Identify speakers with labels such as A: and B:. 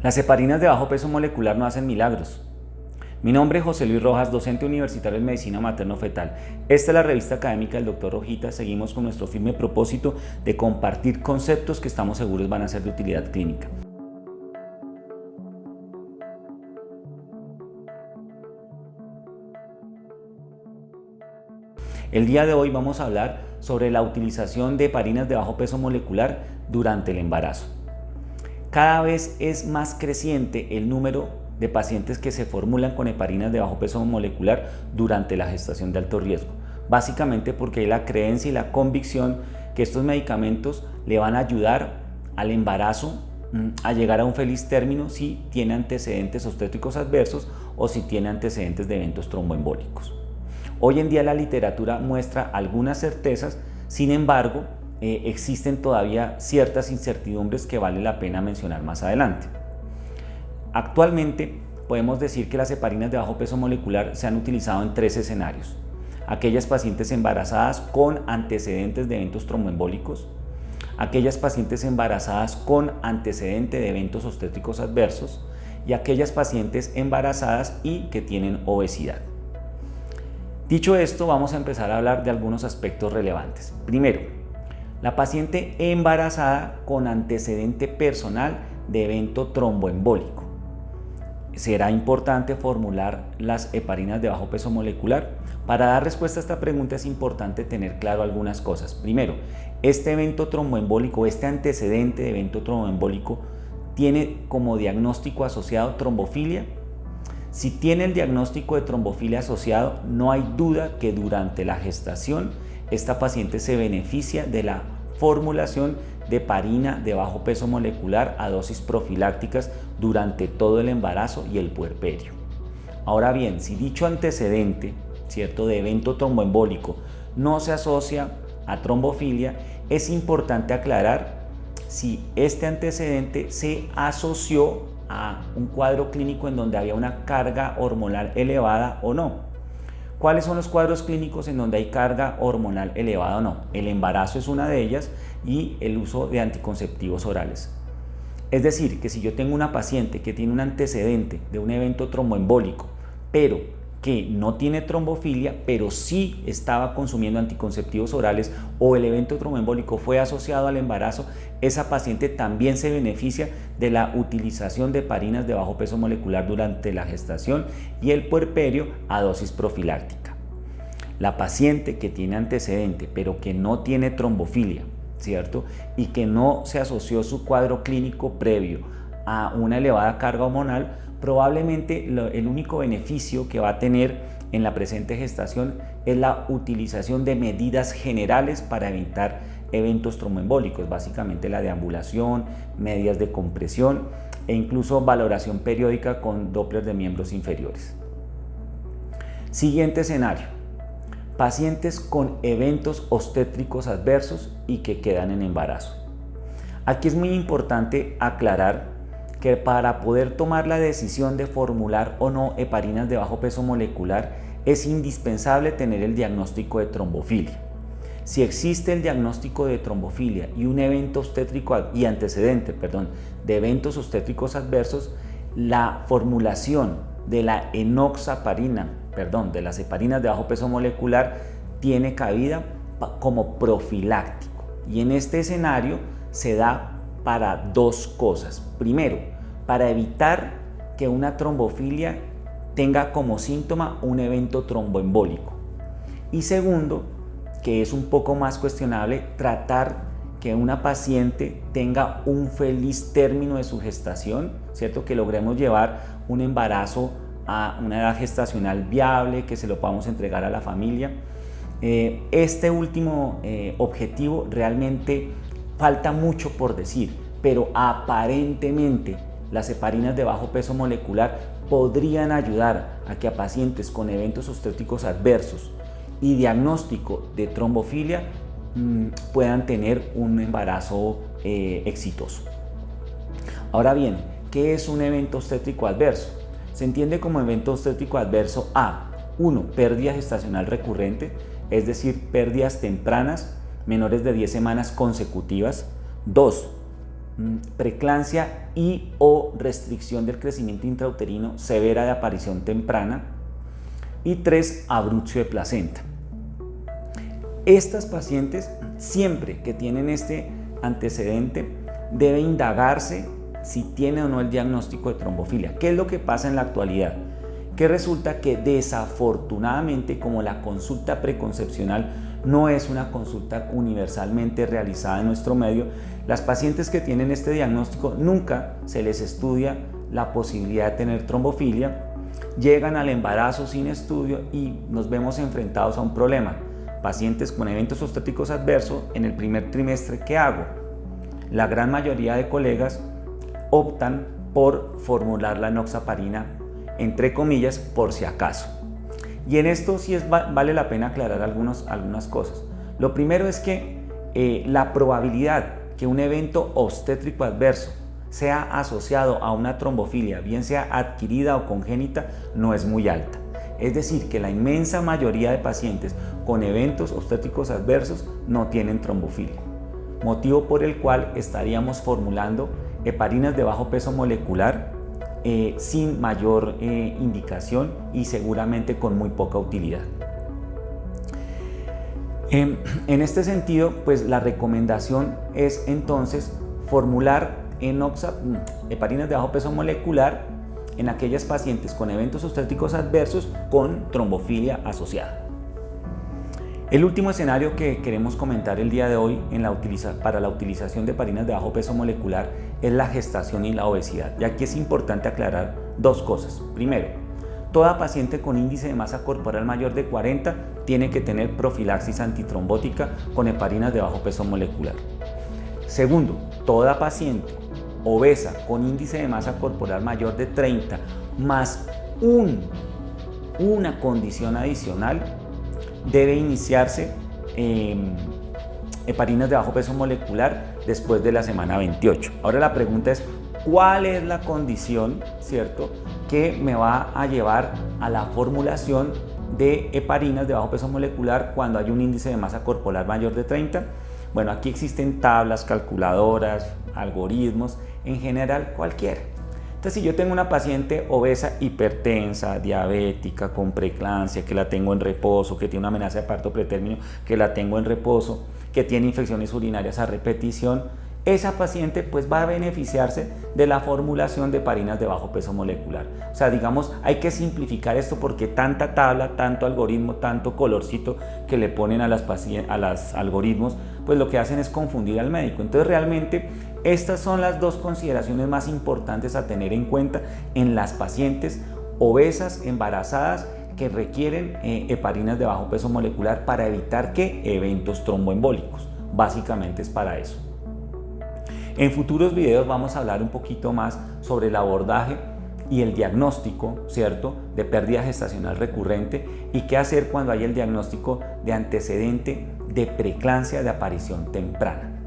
A: Las heparinas de bajo peso molecular no hacen milagros. Mi nombre es José Luis Rojas, docente universitario en Medicina Materno-Fetal. Esta es la revista académica del Dr. Rojita. Seguimos con nuestro firme propósito de compartir conceptos que estamos seguros van a ser de utilidad clínica. El día de hoy vamos a hablar sobre la utilización de heparinas de bajo peso molecular durante el embarazo. Cada vez es más creciente el número de pacientes que se formulan con heparinas de bajo peso molecular durante la gestación de alto riesgo, básicamente porque hay la creencia y la convicción que estos medicamentos le van a ayudar al embarazo a llegar a un feliz término si tiene antecedentes obstétricos adversos o si tiene antecedentes de eventos tromboembólicos. Hoy en día la literatura muestra algunas certezas, sin embargo, existen todavía ciertas incertidumbres que vale la pena mencionar más adelante. Actualmente podemos decir que las heparinas de bajo peso molecular se han utilizado en 3 escenarios: aquellas pacientes embarazadas con antecedentes de eventos tromboembólicos, aquellas pacientes embarazadas con antecedente de eventos obstétricos adversos y aquellas pacientes embarazadas y que tienen obesidad. Dicho esto, vamos a empezar a hablar de algunos aspectos relevantes. Primero, la paciente embarazada con antecedente personal de evento tromboembólico. ¿Será importante formular las heparinas de bajo peso molecular? Para dar respuesta a esta pregunta es importante tener claro algunas cosas. Primero, este evento tromboembólico, este antecedente de evento tromboembólico, ¿tiene como diagnóstico asociado trombofilia? Si tiene el diagnóstico de trombofilia asociado, no hay duda que durante la gestación esta paciente se beneficia de la formulación de heparina de bajo peso molecular a dosis profilácticas durante todo el embarazo y el puerperio. Ahora bien, si dicho antecedente, ¿cierto?, de evento tromboembólico no se asocia a trombofilia, es importante aclarar si este antecedente se asoció a un cuadro clínico en donde había una carga hormonal elevada o no. ¿Cuáles son los cuadros clínicos en donde hay carga hormonal elevada o no? El embarazo es una de ellas y el uso de anticonceptivos orales. Es decir, que si yo tengo una paciente que tiene un antecedente de un evento tromboembólico, pero que no tiene trombofilia, pero sí estaba consumiendo anticonceptivos orales o el evento tromboembólico fue asociado al embarazo, esa paciente también se beneficia de la utilización de heparinas de bajo peso molecular durante la gestación y el puerperio a dosis profiláctica. La paciente que tiene antecedente pero que no tiene trombofilia, ¿cierto?, y que no se asoció su cuadro clínico previo a una elevada carga hormonal, probablemente el único beneficio que va a tener en la presente gestación es la utilización de medidas generales para evitar eventos tromboembólicos, básicamente la deambulación, medidas de compresión e incluso valoración periódica con Doppler de miembros inferiores. Siguiente escenario: pacientes con eventos obstétricos adversos y que quedan en embarazo. Aquí es muy importante aclarar que para poder tomar la decisión de formular o no heparinas de bajo peso molecular es indispensable tener el diagnóstico de trombofilia. Si existe el diagnóstico de trombofilia y un evento obstétrico y antecedente, de eventos obstétricos adversos, la formulación de la enoxaparina, de las heparinas de bajo peso molecular tiene cabida como profiláctico. Y en este escenario se da para 2 cosas. Primero, para evitar que una trombofilia tenga como síntoma un evento tromboembólico. Y segundo, que es un poco más cuestionable, tratar que una paciente tenga un feliz término de su gestación, ¿cierto?, que logremos llevar un embarazo a una edad gestacional viable, que se lo podamos entregar a la familia. Este último objetivo realmente falta mucho por decir, pero aparentemente las heparinas de bajo peso molecular podrían ayudar a que a pacientes con eventos obstétricos adversos y diagnóstico de trombofilia puedan tener un embarazo exitoso. Ahora bien, ¿qué es un evento obstétrico adverso? Se entiende como evento obstétrico adverso a 1. Pérdida gestacional recurrente, es decir, pérdidas tempranas menores de 10 semanas consecutivas. 2. preeclampsia y o restricción del crecimiento intrauterino severa de aparición temprana. Y 3, abruptio de placenta. Estas pacientes, siempre que tienen este antecedente, debe indagarse si tiene o no el diagnóstico de trombofilia. ¿Qué es lo que pasa en la actualidad? Que resulta que desafortunadamente, como la consulta preconcepcional no es una consulta universalmente realizada en nuestro medio, las pacientes que tienen este diagnóstico nunca se les estudia la posibilidad de tener trombofilia, llegan al embarazo sin estudio y nos vemos enfrentados a un problema. Pacientes con eventos obstétricos adversos en el primer trimestre, ¿qué hago? La gran mayoría de colegas optan por formular la enoxaparina, entre comillas, por si acaso. Y en esto sí vale la pena aclarar algunas cosas. Lo primero es que la probabilidad que un evento obstétrico adverso sea asociado a una trombofilia, bien sea adquirida o congénita, no es muy alta. Es decir, que la inmensa mayoría de pacientes con eventos obstétricos adversos no tienen trombofilia, motivo por el cual estaríamos formulando heparinas de bajo peso molecular sin mayor indicación y seguramente con muy poca utilidad. En este sentido, pues la recomendación es entonces formular heparinas de bajo peso molecular en aquellas pacientes con eventos obstétricos adversos con trombofilia asociada. El último escenario que queremos comentar el día de hoy para la utilización de heparinas de bajo peso molecular es la gestación y la obesidad. Y aquí es importante aclarar dos cosas. Primero, toda paciente con índice de masa corporal mayor de 40 tiene que tener profilaxis antitrombótica con heparinas de bajo peso molecular. Segundo, toda paciente obesa con índice de masa corporal mayor de 30 más una condición adicional debe iniciarse heparinas de bajo peso molecular después de la semana 28. Ahora la pregunta es, ¿cuál es la condición, cierto, que me va a llevar a la formulación de heparinas de bajo peso molecular cuando hay un índice de masa corporal mayor de 30? Bueno, aquí existen tablas, calculadoras, algoritmos, en general cualquiera. Entonces, si yo tengo una paciente obesa, hipertensa, diabética, con preeclampsia, que la tengo en reposo, que tiene una amenaza de parto pretérmino, que la tengo en reposo, que tiene infecciones urinarias a repetición, esa paciente pues va a beneficiarse de la formulación de heparinas de bajo peso molecular. O sea, digamos, hay que simplificar esto porque tanta tabla, tanto algoritmo, tanto colorcito que le ponen a los algoritmos, pues lo que hacen es confundir al médico. Entonces, realmente estas son las dos consideraciones más importantes a tener en cuenta en las pacientes obesas, embarazadas, que requieren heparinas de bajo peso molecular para evitar eventos tromboembólicos. Básicamente es para eso. En futuros videos vamos a hablar un poquito más sobre el abordaje y el diagnóstico, ¿cierto?, de pérdida gestacional recurrente y qué hacer cuando hay el diagnóstico de antecedente de preeclampsia de aparición temprana.